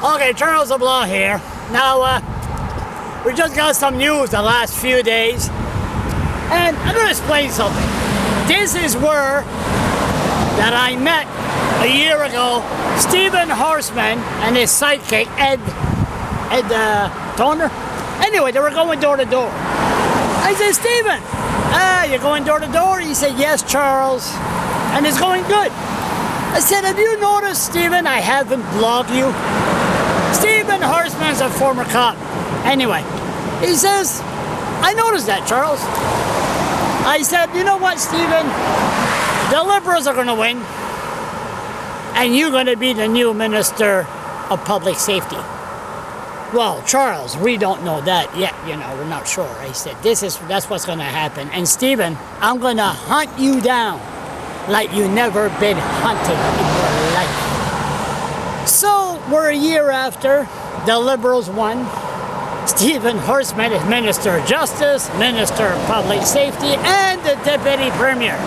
Okay, Charles LeBlanc here. Now, we just got some news the last few days, and I'm going to explain something. This is where that I met a year ago Stephen Horsman and his sidekick Ed Toner. Anyway, they were going door to door. I said, Stephen, you're going door to door? He said, yes, Charles, and it's going good. I said, have you noticed, Stephen, I haven't blogged you? Stephen Horsman's a former cop. Anyway, he says, I noticed that, Charles. I said, you know what, Stephen? The Liberals are going to win, and you're going to be the new Minister of Public Safety. Well, Charles, we don't know that yet, we're not sure. I said, that's what's going to happen. And Stephen, I'm going to hunt you down like you never been hunted in your life. So, we're a year after the Liberals won. Stephen Horsman is Minister of Justice, Minister of Public Safety, and the Deputy Premier.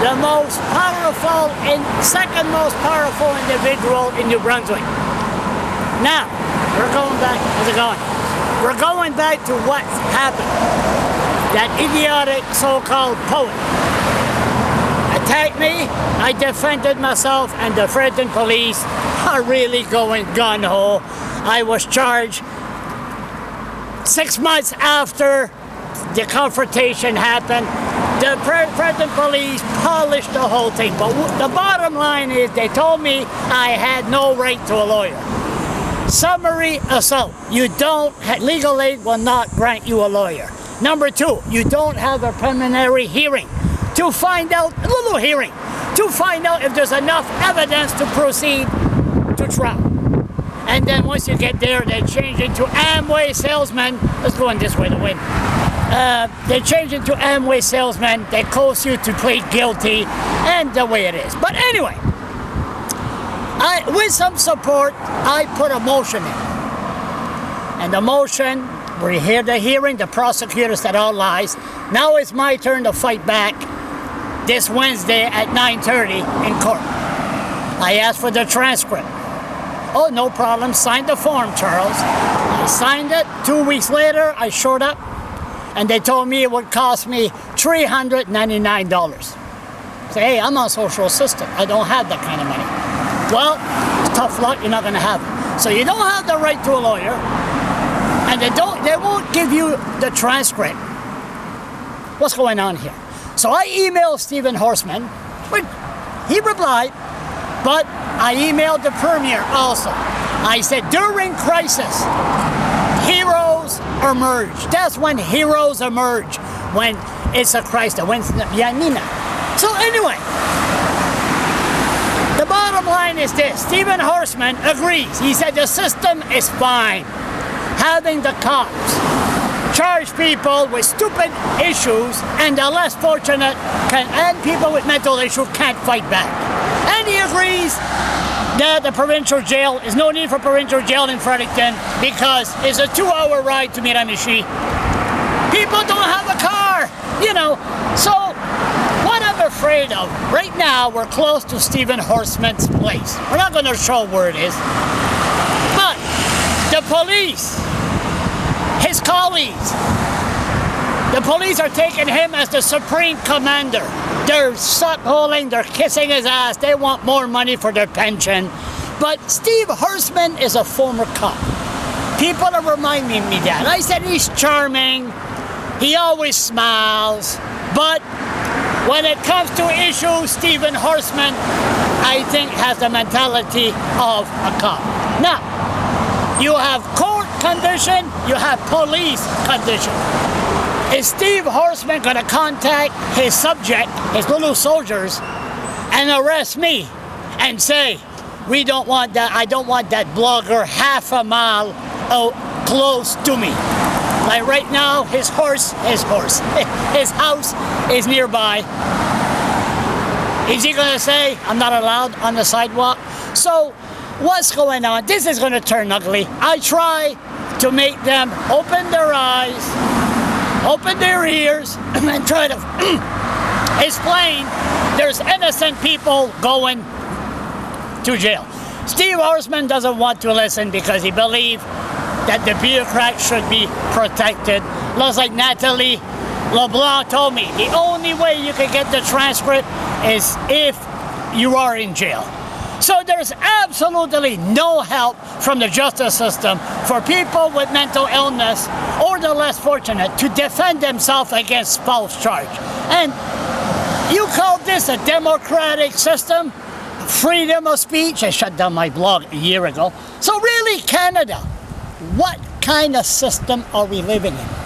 The most powerful and second most powerful individual in New Brunswick. Now, we're going back. How's it going? We're going back to what happened. That idiotic so-called poet attacked me. I defended myself, and the Fredericton police are really going gun-ho. I was charged 6 months after the confrontation happened. The Fredericton police polished the whole thing. But the bottom line is they told me I had no right to a lawyer. Summary assault. You don't, legal aid will not grant you a lawyer. Number two, you don't have a preliminary hearing to find out, a little hearing, to find out if there's enough evidence to proceed to trial. And then once you get there, they change into Amway salesmen. Let's go in this way to win. They change into Amway salesmen. They coerce you to plead guilty, and the way it is. But anyway, with some support, I put a motion in. And the motion, we hear the hearing, the prosecutor said all lies. Now it's my turn to fight back this Wednesday at 9:30 in court. I asked for the transcript. Oh, no problem. Sign the form, Charles. I signed it. 2 weeks later, I showed up, and they told me it would cost me $399. Say, hey, I'm on social assistance. I don't have that kind of money. Well, it's tough luck. You're not going to have it. So you don't have the right to a lawyer, and they won't give you the transcript. What's going on here? So I emailed Stephen Horsman. He replied, but I emailed the Premier also. I said, during crisis, heroes emerge. That's when heroes emerge, when it's a crisis. So anyway, the bottom line is this. Stephen Horsman agrees. He said the system is fine. Having the cops charge people with stupid issues, and the less fortunate and people with mental issues can't fight back. And he agrees that the provincial jail is no need for provincial jail in Fredericton because it's a 2-hour ride to Miramichi. People don't have a car, So what I'm afraid of, right now we're close to Stephen Horsman's place. We're not going to show where it is. But the police, his colleagues, the police are taking him as the supreme commander. They're suck-holing, they're kissing his ass, they want more money for their pension. But Steve Horsman is a former cop. People are reminding me that. I said he's charming, he always smiles, but when it comes to issues, Stephen Horsman, I think, has the mentality of a cop. Now, you have court condition, you have police condition. Is Steve Horsman going to contact his subject, his little soldiers, and arrest me and say, we don't want that, I don't want that blogger half a mile close to me? Like right now, his house is nearby. Is he going to say, I'm not allowed on the sidewalk? So, what's going on? This is going to turn ugly. I try to make them open their eyes, open their ears, and try to explain there's innocent people going to jail. Steve Horsman doesn't want to listen because he believes that the bureaucrats should be protected. Looks like Natalie LeBlanc told me the only way you can get the transcript is if you are in jail. So there's absolutely no help from the justice system for people with mental illness or the less fortunate to defend themselves against false charge. And you call this a democratic system? Freedom of speech? I shut down my blog a year ago. So really, Canada, what kind of system are we living in?